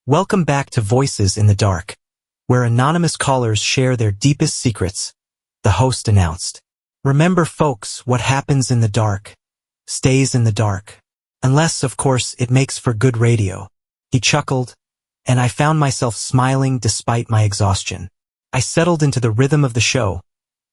Welcome back to Voices in the Dark, where anonymous callers share their deepest secrets, the host announced. Remember, folks, what happens in the dark stays in the dark. Unless, of course, it makes for good radio. He chuckled, and I found myself smiling despite my exhaustion. I settled into the rhythm of the show,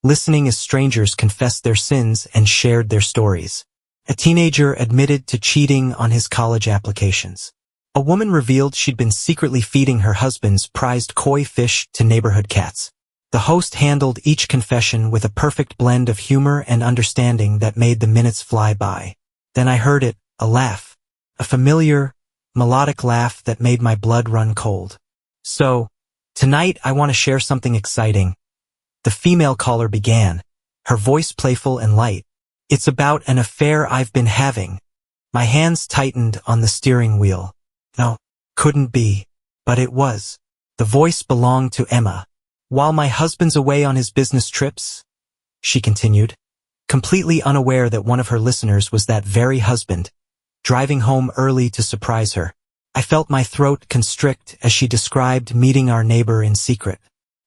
listening as strangers confessed their sins and shared their stories. A teenager admitted to cheating on his college applications. A woman revealed she'd been secretly feeding her husband's prized koi fish to neighborhood cats. The host handled each confession with a perfect blend of humor and understanding that made the minutes fly by. Then I heard it, a laugh. A familiar, melodic laugh that made my blood run cold. So, tonight I want to share something exciting. The female caller began, her voice playful and light. It's about an affair I've been having. My hands tightened on the steering wheel. No, couldn't be. But it was. The voice belonged to Emma. While my husband's away on his business trips, she continued, completely unaware that one of her listeners was that very husband, driving home early to surprise her. I felt my throat constrict as she described meeting our neighbor in secret.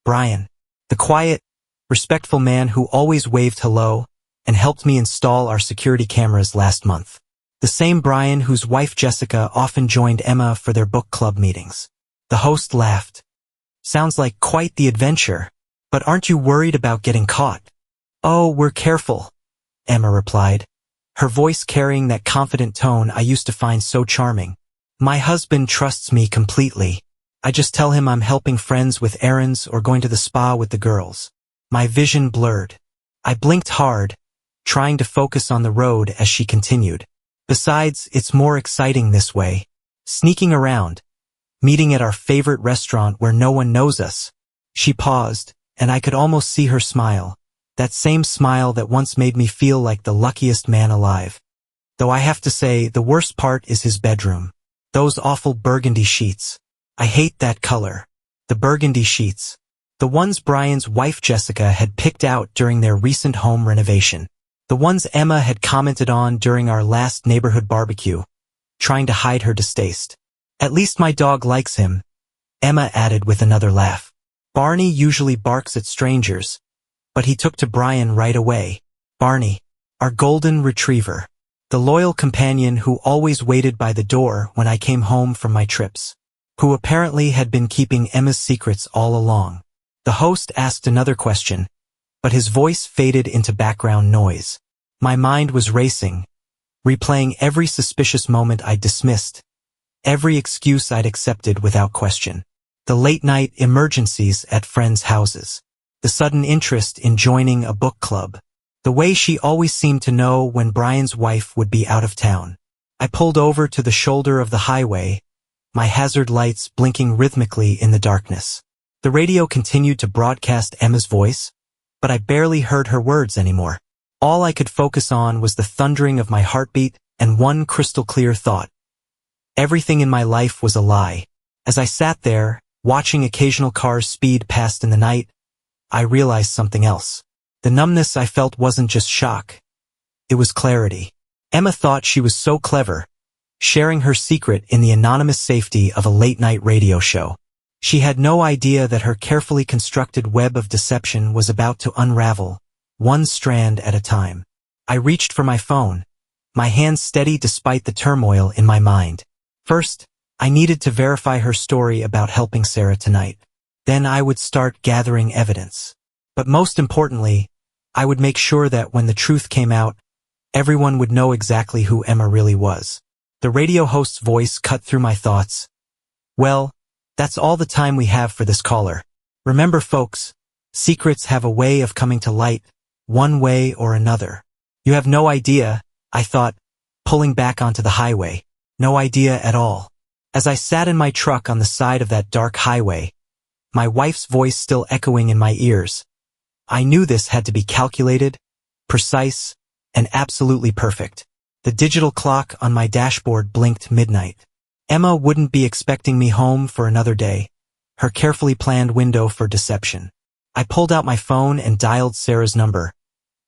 Brian, the quiet, respectful man who always waved hello and helped me install our security cameras last month. The same Brian whose wife Jessica often joined Emma for their book club meetings. The host laughed. Sounds like quite the adventure. But aren't you worried about getting caught? Oh, we're careful, Emma replied, her voice carrying that confident tone I used to find so charming. My husband trusts me completely. I just tell him I'm helping friends with errands or going to the spa with the girls. My vision blurred. I blinked hard, trying to focus on the road as she continued. Besides, it's more exciting this way. Sneaking around, meeting at our favorite restaurant where no one knows us. She paused, and I could almost see her smile. That same smile that once made me feel like the luckiest man alive. Though I have to say, the worst part is his bedroom. Those awful burgundy sheets. I hate that color. The burgundy sheets. The ones Brian's wife Jessica had picked out during their recent home renovation. The ones Emma had commented on during our last neighborhood barbecue, trying to hide her distaste. At least my dog likes him, Emma added with another laugh. Barney usually barks at strangers, but he took to Brian right away. Barney, our golden retriever. The loyal companion who always waited by the door when I came home from my trips. Who apparently had been keeping Emma's secrets all along. The host asked another question, but his voice faded into background noise. My mind was racing, replaying every suspicious moment I'd dismissed, every excuse I'd accepted without question. The late-night emergencies at friends' houses. The sudden interest in joining a book club. The way she always seemed to know when Brian's wife would be out of town. I pulled over to the shoulder of the highway, my hazard lights blinking rhythmically in the darkness. The radio continued to broadcast Emma's voice, but I barely heard her words anymore. All I could focus on was the thundering of my heartbeat and one crystal-clear thought. Everything in my life was a lie. As I sat there, watching occasional cars speed past in the night, I realized something else. The numbness I felt wasn't just shock. It was clarity. Emma thought she was so clever, sharing her secret in the anonymous safety of a late-night radio show. She had no idea that her carefully constructed web of deception was about to unravel, one strand at a time. I reached for my phone, my hands steady despite the turmoil in my mind. First, I needed to verify her story about helping Sarah tonight. Then I would start gathering evidence. But most importantly, I would make sure that when the truth came out, everyone would know exactly who Emma really was. The radio host's voice cut through my thoughts. Well, that's all the time we have for this caller. Remember, folks, secrets have a way of coming to light, one way or another. You have no idea, I thought, pulling back onto the highway. No idea at all. As I sat in my truck on the side of that dark highway, my wife's voice still echoing in my ears, I knew this had to be calculated, precise, and absolutely perfect. The digital clock on my dashboard blinked midnight. Emma wouldn't be expecting me home for another day, her carefully planned window for deception. I pulled out my phone and dialed Sarah's number,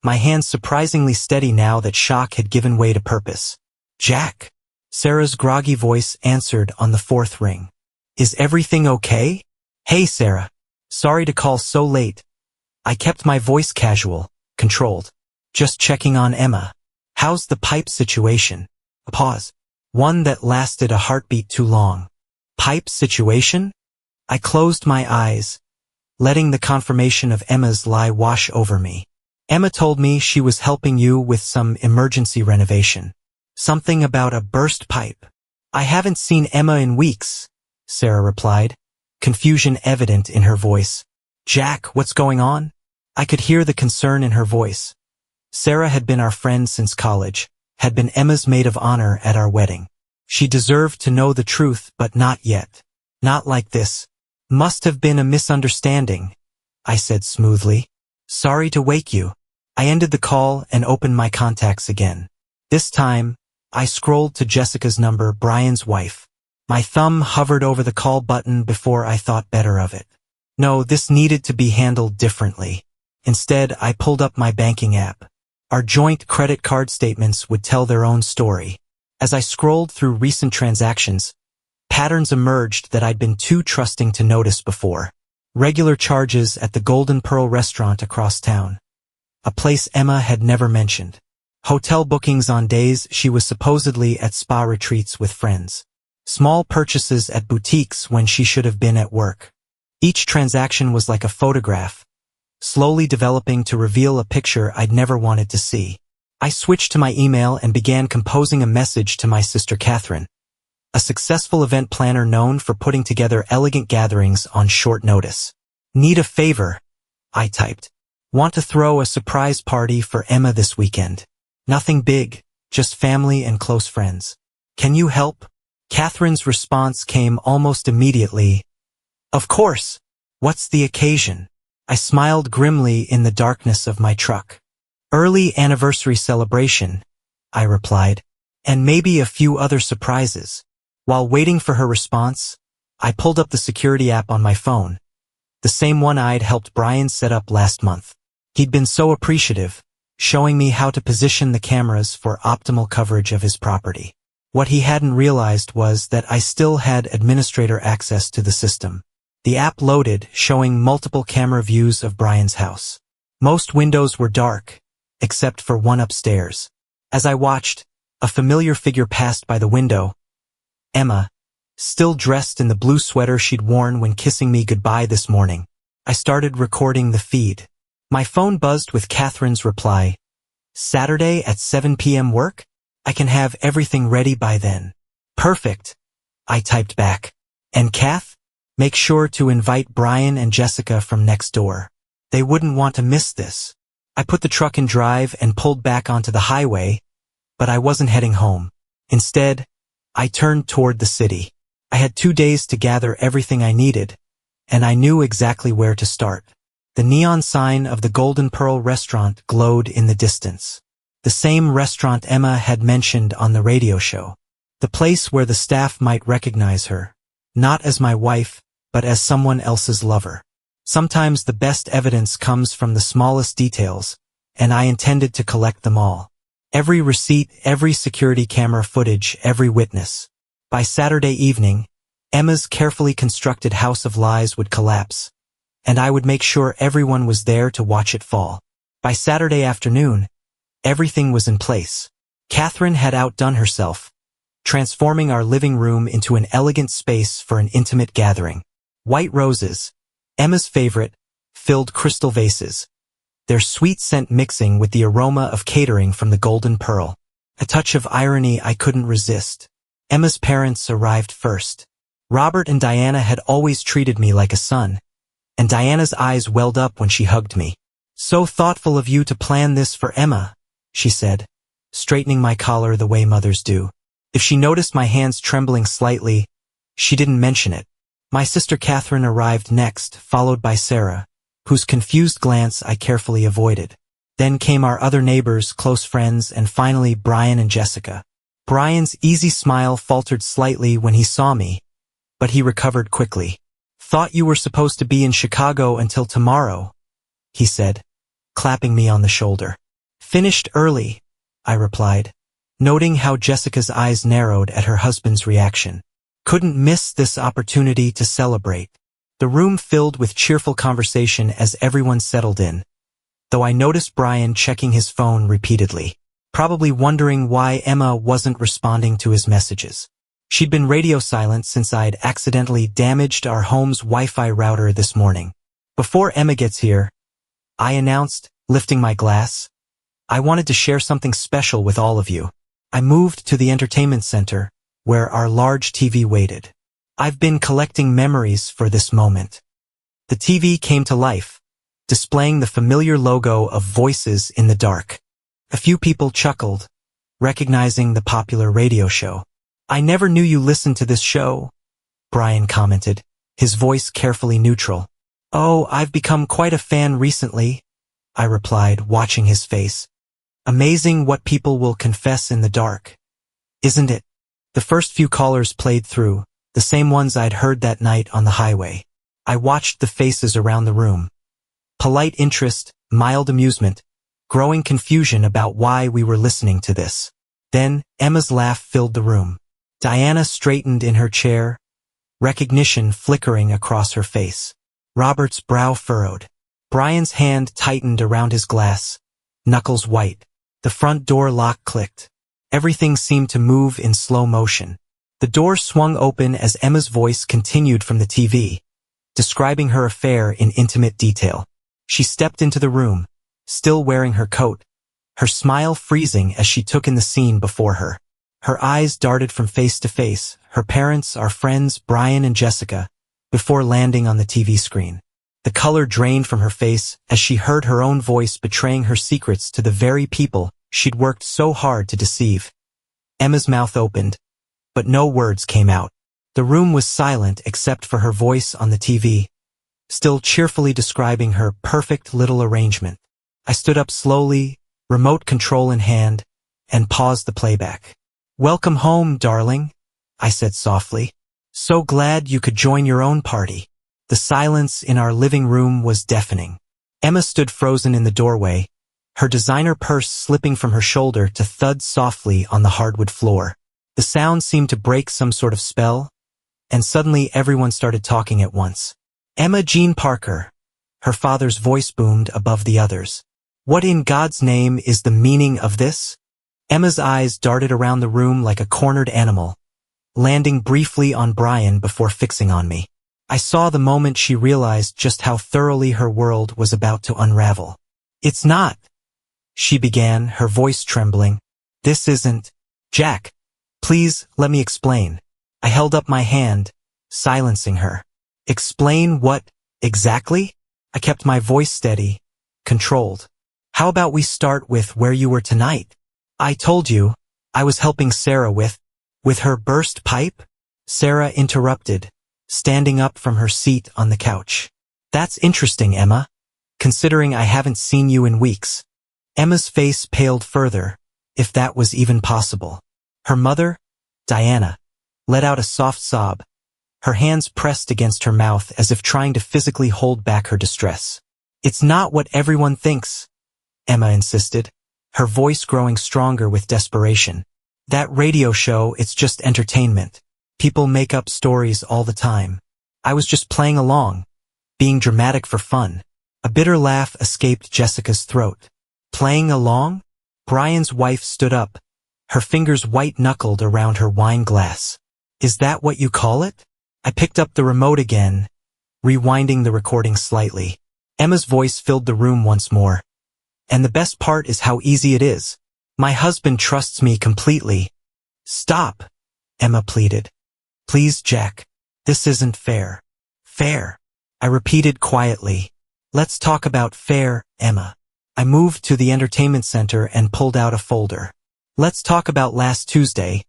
my hands surprisingly steady now that shock had given way to purpose. Jack. Sarah's groggy voice answered on the fourth ring. Is everything okay? Hey, Sarah. Sorry to call so late. I kept my voice casual, controlled. Just checking on Emma. How's the pipe situation? A pause. One that lasted a heartbeat too long. Pipe situation? I closed my eyes, letting the confirmation of Emma's lie wash over me. Emma told me she was helping you with some emergency renovation. Something about a burst pipe. I haven't seen Emma in weeks, Sarah replied, confusion evident in her voice. Jack, what's going on? I could hear the concern in her voice. Sarah had been our friend since college, had been Emma's maid of honor at our wedding. She deserved to know the truth, but not yet. Not like this. Must have been a misunderstanding, I said smoothly. Sorry to wake you. I ended the call and opened my contacts again. This time, I scrolled to Jessica's number, Brian's wife. My thumb hovered over the call button before I thought better of it. No, this needed to be handled differently. Instead, I pulled up my banking app. Our joint credit card statements would tell their own story. As I scrolled through recent transactions, patterns emerged that I'd been too trusting to notice before. Regular charges at the Golden Pearl restaurant across town. A place Emma had never mentioned. Hotel bookings on days she was supposedly at spa retreats with friends. Small purchases at boutiques when she should have been at work. Each transaction was like a photograph, slowly developing to reveal a picture I'd never wanted to see. I switched to my email and began composing a message to my sister Catherine, a successful event planner known for putting together elegant gatherings on short notice. Need a favor, I typed. Want to throw a surprise party for Emma this weekend. Nothing big, just family and close friends. Can you help? Catherine's response came almost immediately. Of course. What's the occasion? I smiled grimly in the darkness of my truck. Early anniversary celebration, I replied, and maybe a few other surprises. While waiting for her response, I pulled up the security app on my phone, the same one I'd helped Brian set up last month. He'd been so appreciative, showing me how to position the cameras for optimal coverage of his property. What he hadn't realized was that I still had administrator access to the system. The app loaded, showing multiple camera views of Brian's house. Most windows were dark, except for one upstairs. As I watched, a familiar figure passed by the window. Emma, still dressed in the blue sweater she'd worn when kissing me goodbye this morning. I started recording the feed. My phone buzzed with Catherine's reply. Saturday at 7 p.m. work? I can have everything ready by then. Perfect, I typed back. And Kath? Make sure to invite Brian and Jessica from next door. They wouldn't want to miss this. I put the truck in drive and pulled back onto the highway, but I wasn't heading home. Instead, I turned toward the city. I had 2 days to gather everything I needed, and I knew exactly where to start. The neon sign of the Golden Pearl restaurant glowed in the distance. The same restaurant Emma had mentioned on the radio show. The place where the staff might recognize her, not as my wife, but as someone else's lover. Sometimes the best evidence comes from the smallest details, and I intended to collect them all. Every receipt, every security camera footage, every witness. By Saturday evening, Emma's carefully constructed house of lies would collapse, and I would make sure everyone was there to watch it fall. By Saturday afternoon, everything was in place. Catherine had outdone herself, transforming our living room into an elegant space for an intimate gathering. White roses, Emma's favorite, filled crystal vases, their sweet scent mixing with the aroma of catering from the Golden Pearl. A touch of irony I couldn't resist. Emma's parents arrived first. Robert and Diana had always treated me like a son, and Diana's eyes welled up when she hugged me. So thoughtful of you to plan this for Emma, she said, straightening my collar the way mothers do. If she noticed my hands trembling slightly, she didn't mention it. My sister Catherine arrived next, followed by Sarah, whose confused glance I carefully avoided. Then came our other neighbors, close friends, and finally Brian and Jessica. Brian's easy smile faltered slightly when he saw me, but he recovered quickly. Thought you were supposed to be in Chicago until tomorrow, he said, clapping me on the shoulder. Finished early, I replied, noting how Jessica's eyes narrowed at her husband's reaction. Couldn't miss this opportunity to celebrate. The room filled with cheerful conversation as everyone settled in, though I noticed Brian checking his phone repeatedly, probably wondering why Emma wasn't responding to his messages. She'd been radio silent since I'd accidentally damaged our home's Wi-Fi router this morning. Before Emma gets here, I announced, lifting my glass, I wanted to share something special with all of you. I moved to the entertainment center, where our large TV waited. I've been collecting memories for this moment. The TV came to life, displaying the familiar logo of Voices in the Dark. A few people chuckled, recognizing the popular radio show. I never knew you listened to this show, Brian commented, his voice carefully neutral. Oh, I've become quite a fan recently, I replied, watching his face. Amazing what people will confess in the dark, isn't it? The first few callers played through, the same ones I'd heard that night on the highway. I watched the faces around the room. Polite interest, mild amusement, growing confusion about why we were listening to this. Then, Emma's laugh filled the room. Diana straightened in her chair, recognition flickering across her face. Robert's brow furrowed. Brian's hand tightened around his glass, knuckles white. The front door lock clicked. Everything seemed to move in slow motion. The door swung open as Emma's voice continued from the TV, describing her affair in intimate detail. She stepped into the room, still wearing her coat, her smile freezing as she took in the scene before her. Her eyes darted from face to face, her parents, our friends, Brian and Jessica, before landing on the TV screen. The color drained from her face as she heard her own voice betraying her secrets to the very people she'd worked so hard to deceive. Emma's mouth opened, but no words came out. The room was silent except for her voice on the TV, still cheerfully describing her perfect little arrangement. I stood up slowly, remote control in hand, and paused the playback. Welcome home, darling, I said softly. So glad you could join your own party. The silence in our living room was deafening. Emma stood frozen in the doorway, her designer purse slipping from her shoulder to thud softly on the hardwood floor. The sound seemed to break some sort of spell, and suddenly everyone started talking at once. Emma Jean Parker. Her father's voice boomed above the others. What in God's name is the meaning of this? Emma's eyes darted around the room like a cornered animal, landing briefly on Brian before fixing on me. I saw the moment she realized just how thoroughly her world was about to unravel. It's not, she began, her voice trembling. This isn't. Jack, please, let me explain. I held up my hand, silencing her. Explain what, exactly? I kept my voice steady, controlled. How about we start with where you were tonight? I told you, I was helping Sarah with her burst pipe? Sarah interrupted, standing up from her seat on the couch. That's interesting, Emma, considering I haven't seen you in weeks. Emma's face paled further, if that was even possible. Her mother, Diana, let out a soft sob, her hands pressed against her mouth as if trying to physically hold back her distress. It's not what everyone thinks, Emma insisted, her voice growing stronger with desperation. That radio show, it's just entertainment. People make up stories all the time. I was just playing along, being dramatic for fun. A bitter laugh escaped Jessica's throat. Playing along? Brian's wife stood up, her fingers white-knuckled around her wine glass. Is that what you call it? I picked up the remote again, rewinding the recording slightly. Emma's voice filled the room once more. And the best part is how easy it is. My husband trusts me completely. Stop, Emma pleaded. Please, Jack. This isn't fair. Fair. I repeated quietly. Let's talk about fair, Emma. I moved to the entertainment center and pulled out a folder. Let's talk about last Tuesday,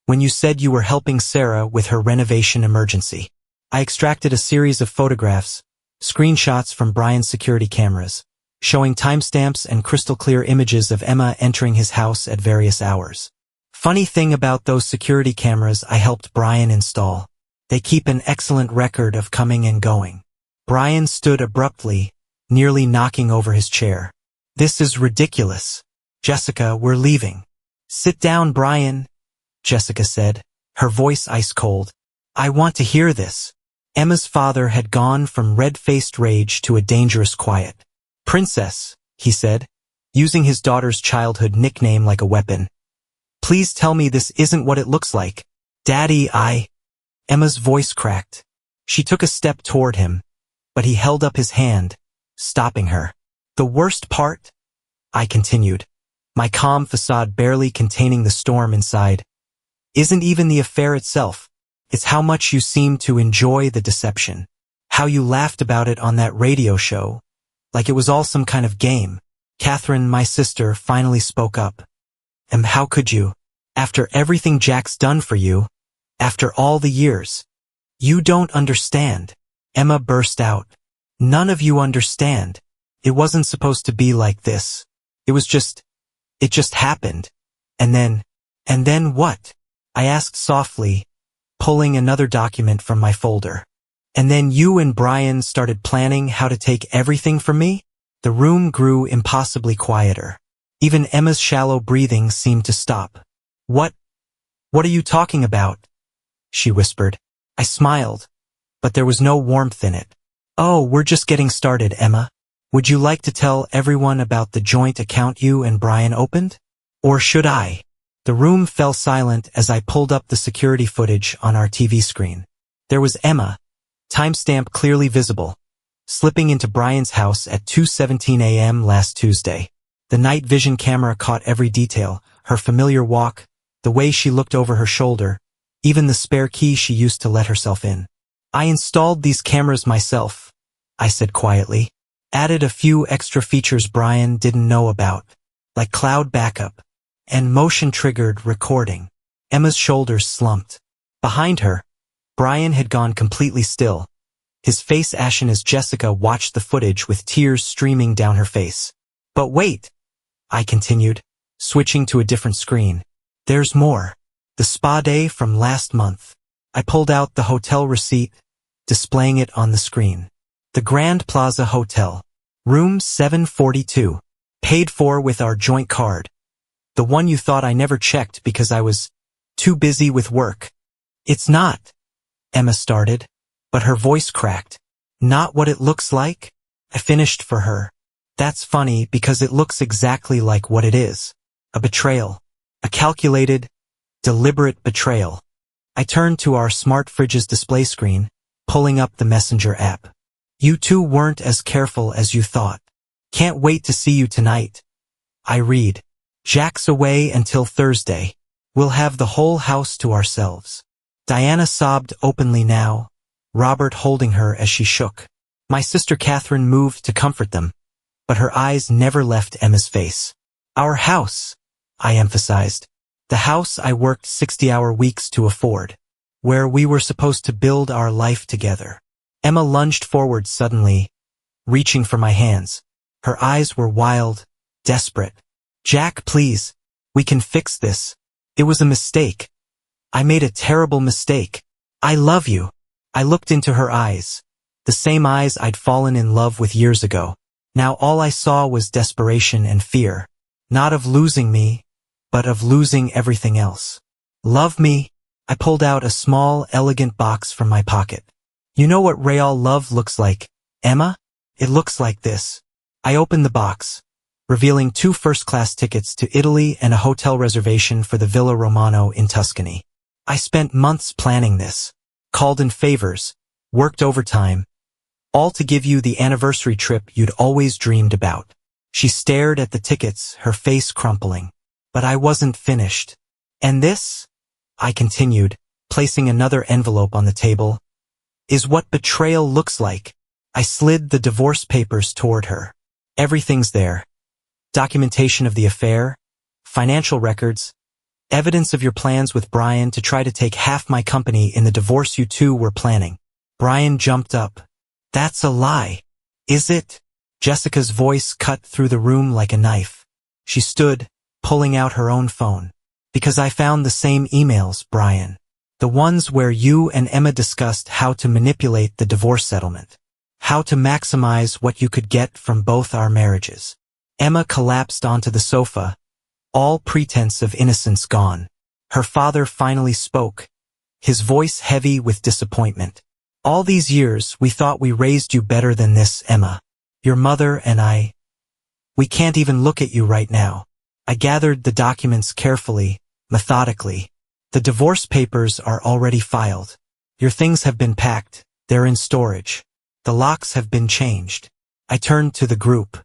when you said you were helping Sarah with her renovation emergency. I extracted a series of photographs, screenshots from Brian's security cameras, showing timestamps and crystal-clear images of Emma entering his house at various hours. Funny thing about those security cameras I helped Brian install. They keep an excellent record of coming and going. Brian stood abruptly, nearly knocking over his chair. This is ridiculous. Jessica, we're leaving. Sit down, Brian, Jessica said, her voice ice cold. I want to hear this. Emma's father had gone from red-faced rage to a dangerous quiet. Princess, he said, using his daughter's childhood nickname like a weapon. Please tell me this isn't what it looks like. Daddy, Emma's voice cracked. She took a step toward him, but he held up his hand, stopping her. The worst part? I continued, my calm facade barely containing the storm inside. Isn't even the affair itself. It's how much you seem to enjoy the deception. How you laughed about it on that radio show, like it was all some kind of game. Catherine, my sister, finally spoke up. How could you? After everything Jack's done for you, after all the years. You don't understand. Emma burst out. None of you understand. It wasn't supposed to be like this. It just happened. And then what? I asked softly, pulling another document from my folder. And then you and Brian started planning how to take everything from me? The room grew impossibly quieter. Even Emma's shallow breathing seemed to stop. What are you talking about? She whispered. I smiled, but there was no warmth in it. Oh, we're just getting started, Emma. Would you like to tell everyone about the joint account you and Brian opened? Or should I? The room fell silent as I pulled up the security footage on our TV screen. There was Emma, timestamp clearly visible, slipping into Brian's house at 2:17 a.m. last Tuesday. The night vision camera caught every detail, her familiar walk, the way she looked over her shoulder, even the spare key she used to let herself in. I installed these cameras myself, I said quietly. Added a few extra features Brian didn't know about, like cloud backup and motion-triggered recording. Emma's shoulders slumped. Behind her, Brian had gone completely still, his face ashen as Jessica watched the footage with tears streaming down her face. But wait, I continued, switching to a different screen. There's more. The spa day from last month. I pulled out the hotel receipt, displaying it on the screen. The Grand Plaza Hotel. Room 742. Paid for with our joint card. The one you thought I never checked because I was too busy with work. It's not, Emma started, but her voice cracked. Not what it looks like? I finished for her. That's funny because it looks exactly like what it is. A betrayal. A calculated, deliberate betrayal. I turned to our smart fridge's display screen, pulling up the Messenger app. You two weren't as careful as you thought. Can't wait to see you tonight. I read. Jack's away until Thursday. We'll have the whole house to ourselves. Diana sobbed openly now, Robert holding her as she shook. My sister Catherine moved to comfort them, but her eyes never left Emma's face. Our house, I emphasized. The house I worked 60-hour weeks to afford, where we were supposed to build our life together. Emma lunged forward suddenly, reaching for my hands. Her eyes were wild, desperate. Jack, please. We can fix this. It was a mistake. I made a terrible mistake. I love you. I looked into her eyes, the same eyes I'd fallen in love with years ago. Now all I saw was desperation and fear. Not of losing me, but of losing everything else. Love me? I pulled out a small, elegant box from my pocket. You know what real love looks like, Emma? It looks like this. I opened the box, revealing 2 first-class tickets to Italy and a hotel reservation for the Villa Romano in Tuscany. I spent months planning this, called in favors, worked overtime, all to give you the anniversary trip you'd always dreamed about. She stared at the tickets, her face crumpling. But I wasn't finished. And this, I continued, placing another envelope on the table, is what betrayal looks like. I slid the divorce papers toward her. Everything's there. Documentation of the affair, financial records, evidence of your plans with Brian to try to take half my company in the divorce you two were planning. Brian jumped up. That's a lie. Is it? Jessica's voice cut through the room like a knife. She stood, pulling out her own phone. Because I found the same emails, Brian. The ones where you and Emma discussed how to manipulate the divorce settlement. How to maximize what you could get from both our marriages. Emma collapsed onto the sofa, all pretense of innocence gone. Her father finally spoke, his voice heavy with disappointment. All these years, we thought we raised you better than this, Emma. Your mother and I. We can't even look at you right now. I gathered the documents carefully, methodically. The divorce papers are already filed. Your things have been packed. They're in storage. The locks have been changed. I turned to the group.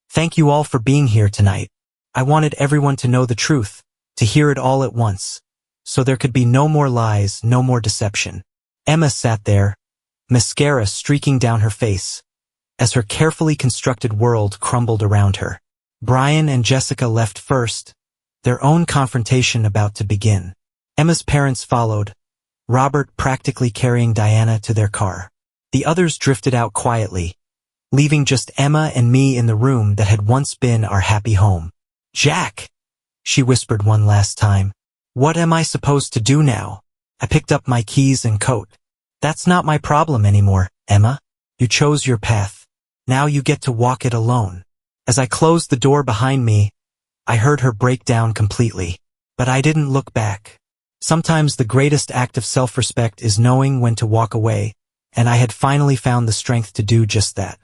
Thank you all for being here tonight. I wanted everyone to know the truth, to hear it all at once, so there could be no more lies, no more deception. Emma sat there, mascara streaking down her face, as her carefully constructed world crumbled around her. Brian and Jessica left first, their own confrontation about to begin. Emma's parents followed, Robert practically carrying Diana to their car. The others drifted out quietly, leaving just Emma and me in the room that had once been our happy home. Jack, she whispered one last time. What am I supposed to do now? I picked up my keys and coat. That's not my problem anymore, Emma. You chose your path. Now you get to walk it alone. As I closed the door behind me, I heard her break down completely. But I didn't look back. Sometimes the greatest act of self-respect is knowing when to walk away, and I had finally found the strength to do just that.